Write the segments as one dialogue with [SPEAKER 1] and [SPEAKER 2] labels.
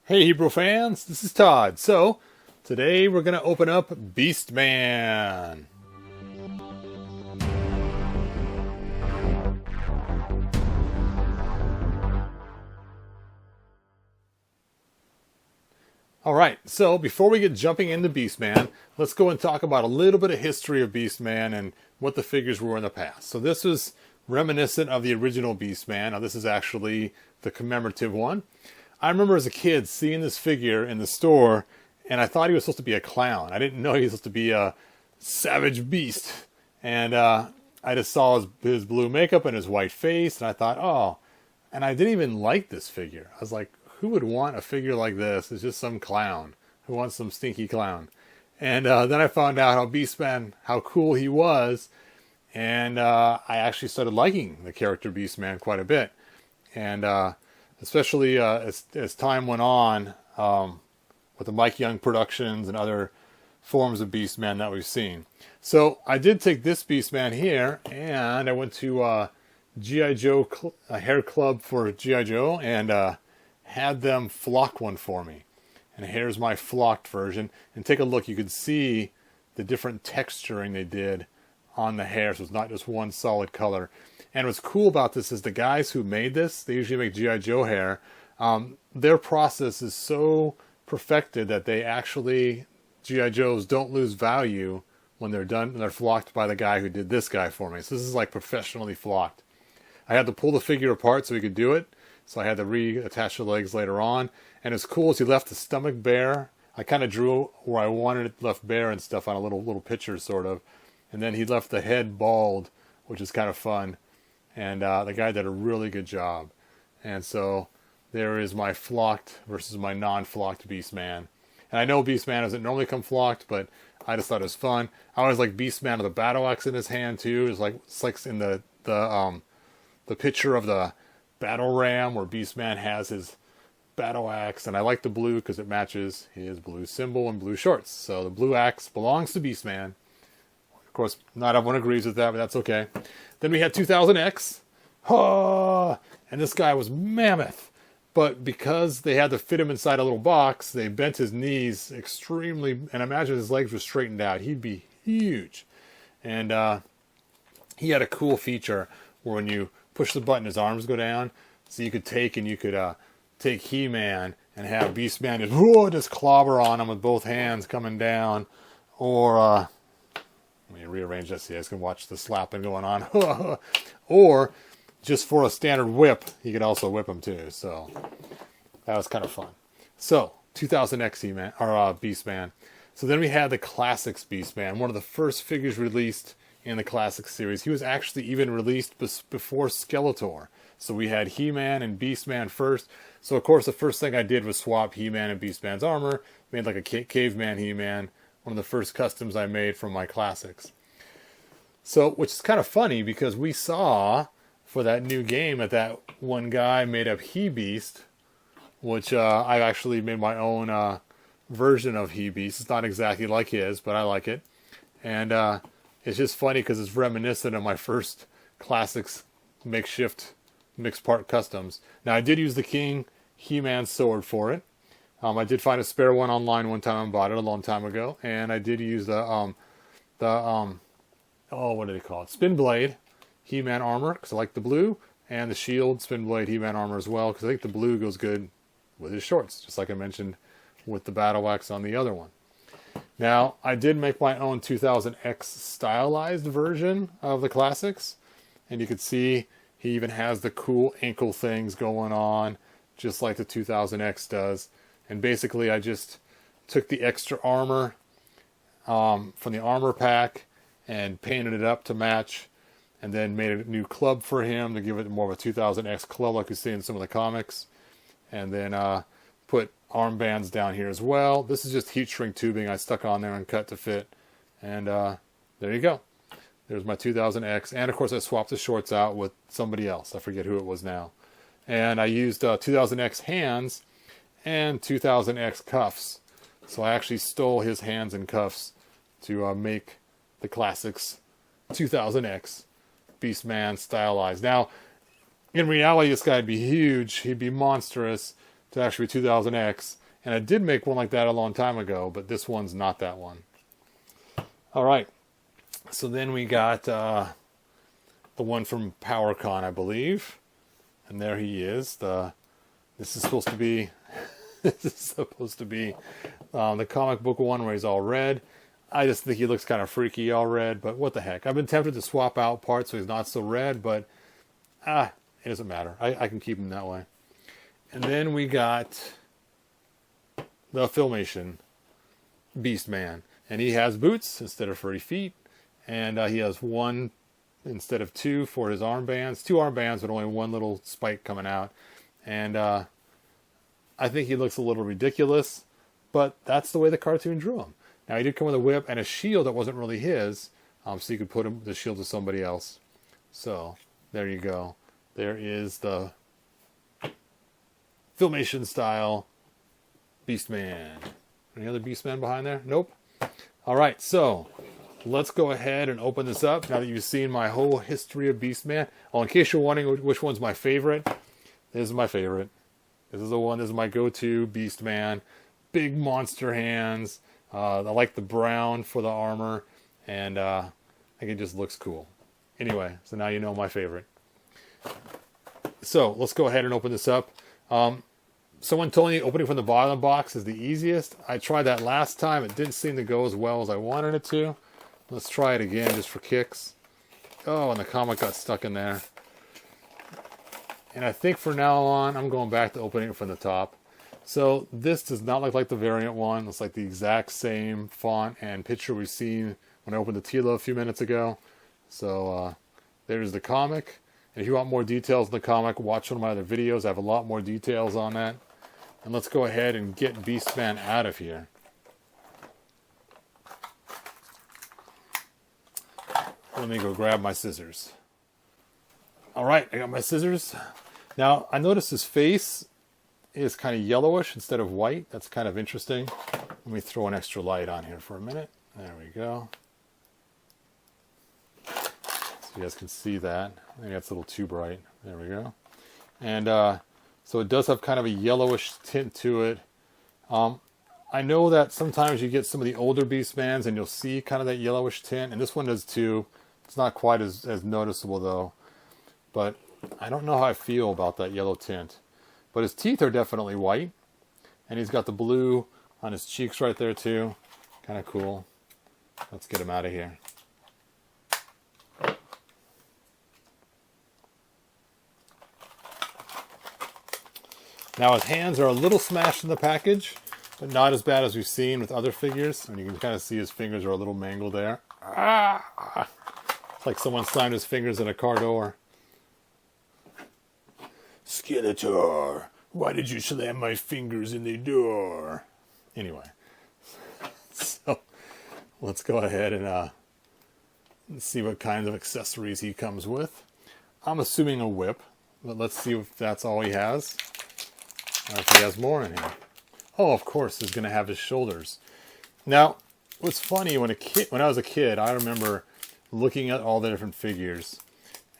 [SPEAKER 1] Hey Hebrew fans, this is Todd. So, today we're going to open up Beastman. Alright, so before we get jumping into Beastman, let's go and talk about a little bit of history of Beastman and what the figures were in the past. So this was reminiscent of the original Beastman. Now this is actually the commemorative one. I remember as a kid seeing this figure in the store, and I thought he was supposed to be a clown. I didn't know he was supposed to be a savage beast. And I just saw his blue makeup and his white face, and I thought, oh. And I didn't even like this figure. I was like, who would want a figure like this? It's just some clown. Who wants some stinky clown? And then I found out how cool he was, and I actually started liking the character Beastman quite a bit. And especially as time went on with the Mike Young productions and other forms of Beastman that we've seen. So I did take this Beastman here, and I went to G.I. Joe hair club for G.I. Joe and had them flock one for me. And here's my flocked version. And take a look. You can see the different texturing they did on the hair, so it's not just one solid color. And what's cool about this is the guys who made this, they usually make G.I. Joe hair, their process is so perfected that they actually, G.I. Joes don't lose value when they're done, and they're flocked by the guy who did this guy for me. So this is like professionally flocked. I had to pull the figure apart so he could do it, so I had to reattach the legs later on. And it's cool as he left the stomach bare. I kind of drew where I wanted it left bare and stuff on a little picture sort of. And then he left the head bald, which is kind of fun. And the guy did a really good job. And so there is my flocked versus my non-flocked Beastman. And I know Beastman doesn't normally come flocked, but I just thought it was fun. I always like Beastman with the battle axe in his hand too. It's like in the picture of the battle ram where Beastman has his battle axe. And I like the blue because it matches his blue symbol and blue shorts. So the blue axe belongs to Beastman. Of course, not everyone agrees with that, but that's okay. Then we had 2000X. Oh, and this guy was mammoth. But because they had to fit him inside a little box, they bent his knees extremely, and imagine his legs were straightened out. He'd be huge. And he had a cool feature where when you push the button, his arms go down. So you could take He-Man and have Beastman just clobber on him with both hands coming down. Or let me rearrange this so you guys can watch the slapping going on. Or just for a standard whip, you could also whip him too. So that was kind of fun. So 2000X He-Man or Beastman. So then we had the Classics Beastman, one of the first figures released in the Classics series. He was actually even released before Skeletor. So we had He-Man and Beastman first. So of course the first thing I did was swap He-Man and Beastman's armor. Made like a caveman He-Man. One of the first customs I made from my Classics. So, which is kind of funny because we saw for that new game that one guy made up He-Beast, which I actually made my own version of He-Beast. It's not exactly like his, but I like it. And it's just funny because it's reminiscent of my first Classics makeshift mixed part customs. Now, I did use the King He-Man sword for it. I did find a spare one online one time and bought it a long time ago. And I did use what do they call it? Spin Blade He-Man armor, because I like the blue. And the Shield Spin Blade He-Man armor as well, because I think the blue goes good with his shorts, just like I mentioned with the battle axe on the other one. Now, I did make my own 2000X stylized version of the Classics. And you can see he even has the cool ankle things going on, just like the 2000X does. And basically, I just took the extra armor from the armor pack and painted it up to match, and then made a new club for him to give it more of a 2000X club like you see in some of the comics. And then put armbands down here as well. This is just heat shrink tubing I stuck on there and cut to fit. And there you go. There's my 2000X. And, of course, I swapped the shorts out with somebody else. I forget who it was now. And I used 2000X hands and 2000X cuffs. So I actually stole his hands and cuffs to make the Classics 2000X Beastman stylized. Now, in reality, this guy would be huge. He'd be monstrous. to actually be 2000X. And I did make one like that a long time ago, but this one's not that one. All right. So then we got the one from PowerCon, I believe. And there he is. This is supposed to be the comic book one where he's all red. I just think he looks kind of freaky all red, but what the heck. I've been tempted to swap out parts so he's not so red, but it doesn't matter. I can keep him that way. And then we got the Filmation Beastman. And he has boots instead of furry feet. And he has one instead of two for his armbands. Two armbands, but only one little spike coming out. And I think he looks a little ridiculous, but that's the way the cartoon drew him. Now, he did come with a whip and a shield that wasn't really his, so you could put the shield to somebody else. So, there you go. There is the Filmation style Beastman. Any other Beastman behind there? Nope. All right, so let's go ahead and open this up now that you've seen my whole history of Beastman. Oh, in case you're wondering which one's my favorite, this is my favorite. This is the one, this is my go-to Beastman. Big monster hands. I like the brown for the armor, and I think it just looks cool. Anyway, so now you know my favorite. So, let's go ahead and open this up. Someone told me opening from the bottom of the box is the easiest. I tried that last time. It didn't seem to go as well as I wanted it to. Let's try it again just for kicks. Oh, and the comic got stuck in there. And I think from now on, I'm going back to opening it from the top. So this does not look like the variant one. It's like the exact same font and picture we've seen when I opened the Tila a few minutes ago. So there's the comic. And if you want more details in the comic, watch one of my other videos. I have a lot more details on that. And let's go ahead and get Beastman out of here. Let me go grab my scissors. All right, I got my scissors. Now, I noticed his face is kind of yellowish instead of white. That's kind of interesting. Let me throw an extra light on here for a minute. There we go. So you guys can see that. Maybe that's a little too bright. There we go. And so it does have kind of a yellowish tint to it. I know that sometimes you get some of the older Beastmans and you'll see kind of that yellowish tint. And this one does too. It's not quite as noticeable though. But I don't know how I feel about that yellow tint. But his teeth are definitely white. And he's got the blue on his cheeks right there too. Kind of cool. Let's get him out of here. Now his hands are a little smashed in the package, but not as bad as we've seen with other figures. And you can kind of see his fingers are a little mangled there. Ah! It's like someone slammed his fingers in a car door. Skeletor, why did you slam my fingers in the door? Anyway, so let's go ahead and see what kinds of accessories he comes with. I'm assuming a whip, but let's see if that's all he has. Or if he has more in here. Oh, of course, he's going to have his shoulders. Now, what's funny, when I was a kid, I remember looking at all the different figures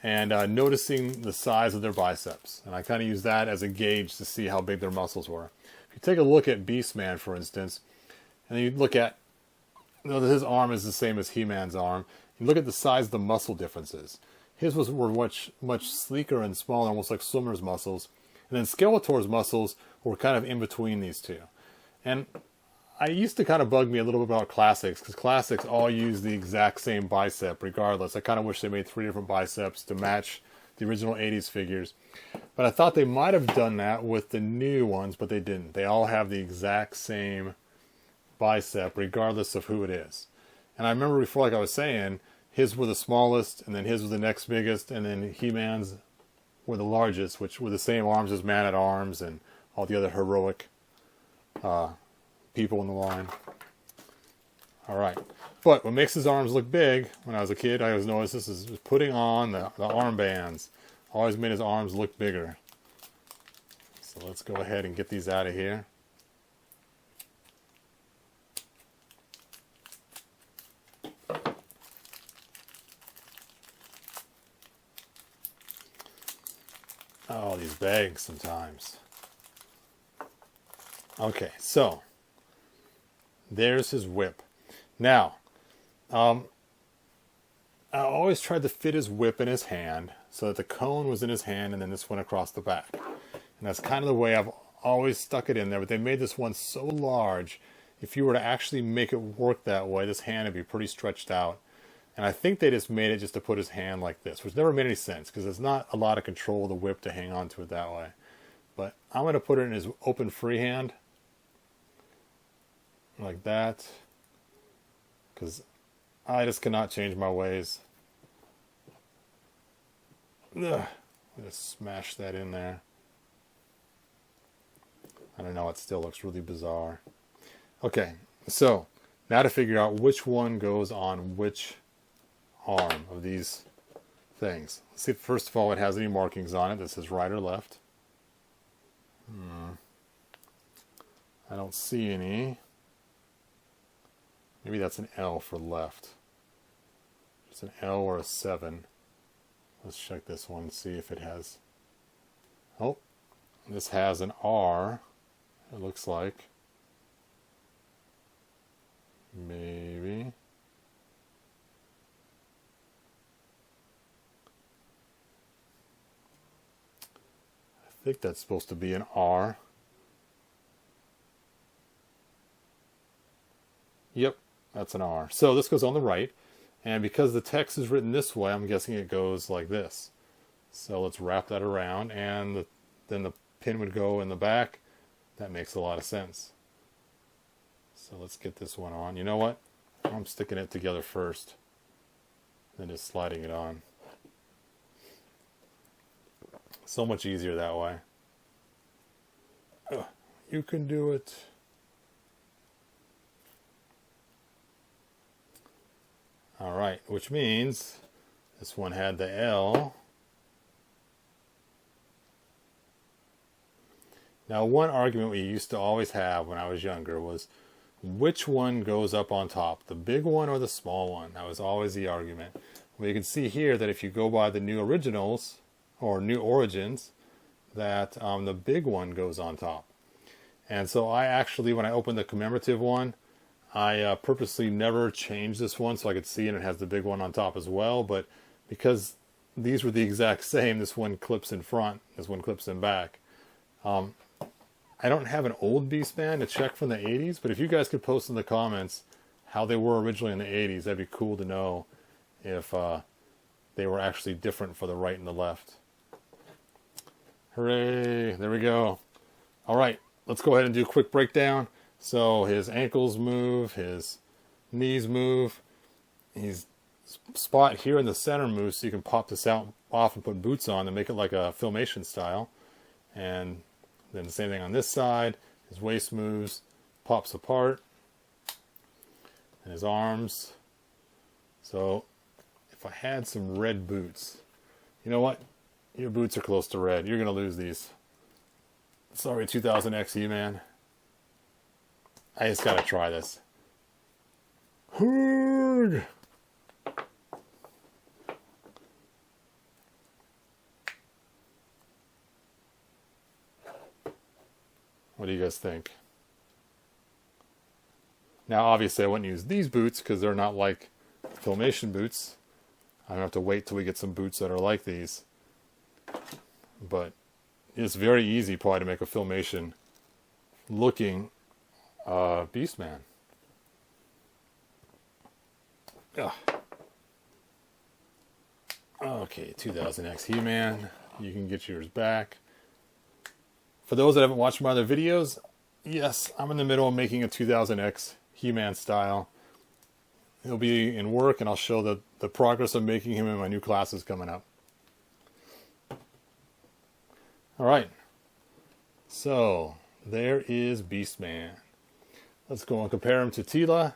[SPEAKER 1] and noticing the size of their biceps. And I kind of use that as a gauge to see how big their muscles were. If you take a look at Beastman, for instance, and you look at, his arm is the same as He-Man's arm. You look at the size of the muscle differences. His were much sleeker and smaller, almost like swimmer's muscles. And then Skeletor's muscles were kind of in between these two. And I used to kind of bug me a little bit about classics, because classics all use the exact same bicep regardless. I kind of wish they made 3 different biceps to match the original 80s figures. But I thought they might have done that with the new ones, but they didn't. They all have the exact same bicep regardless of who it is. And I remember before, like I was saying, his were the smallest, and then his was the next biggest, and then He-Man's were the largest, which were the same arms as Man-at-Arms and all the other heroic people in the line. All right. But what makes his arms look big, when I was a kid, I always noticed this, is putting on the armbands. Always made his arms look bigger. So let's go ahead and get these out of here. Oh, these bags sometimes. Okay, so there's his whip. Now, I always tried to fit his whip in his hand so that the cone was in his hand and then this went across the back. And that's kind of the way I've always stuck it in there, but they made this one so large, if you were to actually make it work that way, this hand would be pretty stretched out. And I think they just made it just to put his hand like this, which never made any sense because there's not a lot of control of the whip to hang on to it that way. But I'm going to put it in his open free hand, like that, because I just cannot change my ways. Ugh. Just smash that in there. I don't know, it still looks really bizarre. Okay, so now to figure out which one goes on which arm of these things. Let's see if first of all it has any markings on it that says right or left. I don't see any. Maybe that's an L for left. It's an L or a 7. Let's check this one and see if it has... Oh, this has an R, it looks like. Maybe. I think that's supposed to be an R. Yep, that's an R. So this goes on the right. And because the text is written this way, I'm guessing it goes like this. So let's wrap that around, and then the pin would go in the back. That makes a lot of sense. So let's get this one on. You know what? I'm sticking it together first, then just sliding it on. So much easier that way. You can do it. Alright, which means this one had the L. Now, one argument we used to always have when I was younger was which one goes up on top, the big one or the small one? That was always the argument. Well, you can see here that if you go by the new originals or new origins, that the big one goes on top. And so I actually, when I opened the commemorative one, I purposely never changed this one so I could see, and it has the big one on top as well. But because these were the exact same, this one clips in front, this one clips in back. I don't have an old beastman to check from the 80s, but if you guys could post in the comments how they were originally in the 80s, that'd be cool to know if they were actually different for the right and the left. Hooray, there we go. All right, let's go ahead and do a quick breakdown. So his ankles move, his knees move, his spot here in the center moves, so you can pop this out off and put boots on and make it like a Filmation style. And then the same thing on this side. His waist moves, pops apart, and his arms. So if I had some red boots, you know what? Your boots are close to red. You're going to lose these. Sorry, 2000X He-Man. I just got to try this. Hoog! What do you guys think? Now, obviously, I wouldn't use these boots because they're not like Filmation boots. I'm going to have to wait till we get some boots that are like these. But it's very easy probably to make a Filmation looking beastman. Ugh. Okay, 2000X He-Man. You can get yours back. For those that haven't watched my other videos, yes, I'm in the middle of making a 2000X He-Man style. He'll be in work, and I'll show the progress of making him in my new classes coming up. Alright, so there is Beastman. Let's go and compare him to Teela.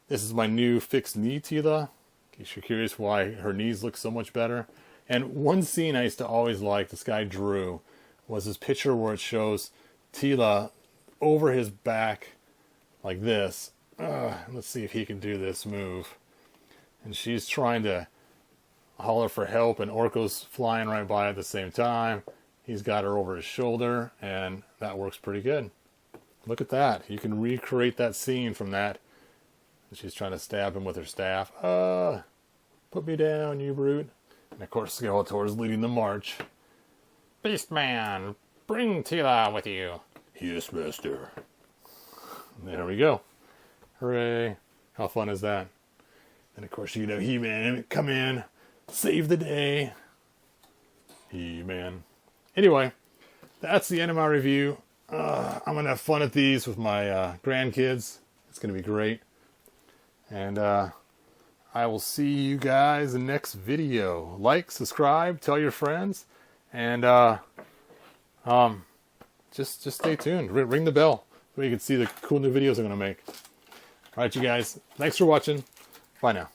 [SPEAKER 1] This is my new fixed knee Teela, in case you're curious why her knees look so much better. And one scene I used to always like, this guy Drew, was this picture where it shows Teela over his back like this. Let's see if he can do this move. And she's trying to holler for help, and Orko's flying right by at the same time. He's got her over his shoulder, and that works pretty good. Look at that. You can recreate that scene from that. She's trying to stab him with her staff. Put me down, you brute. And of course, Skeletor's leading the march. Beastman, bring Tila with you. Yes, master. There we go. Hooray. How fun is that? And of course, you know, He-Man, come in, save the day. He-Man. Anyway, that's the end of my review. I'm going to have fun at these with my grandkids. It's going to be great. And I will see you guys in the next video. Like, subscribe, tell your friends, and just stay tuned. Ring the bell so you can see the cool new videos I'm going to make. All right, you guys. Thanks for watching. Bye now.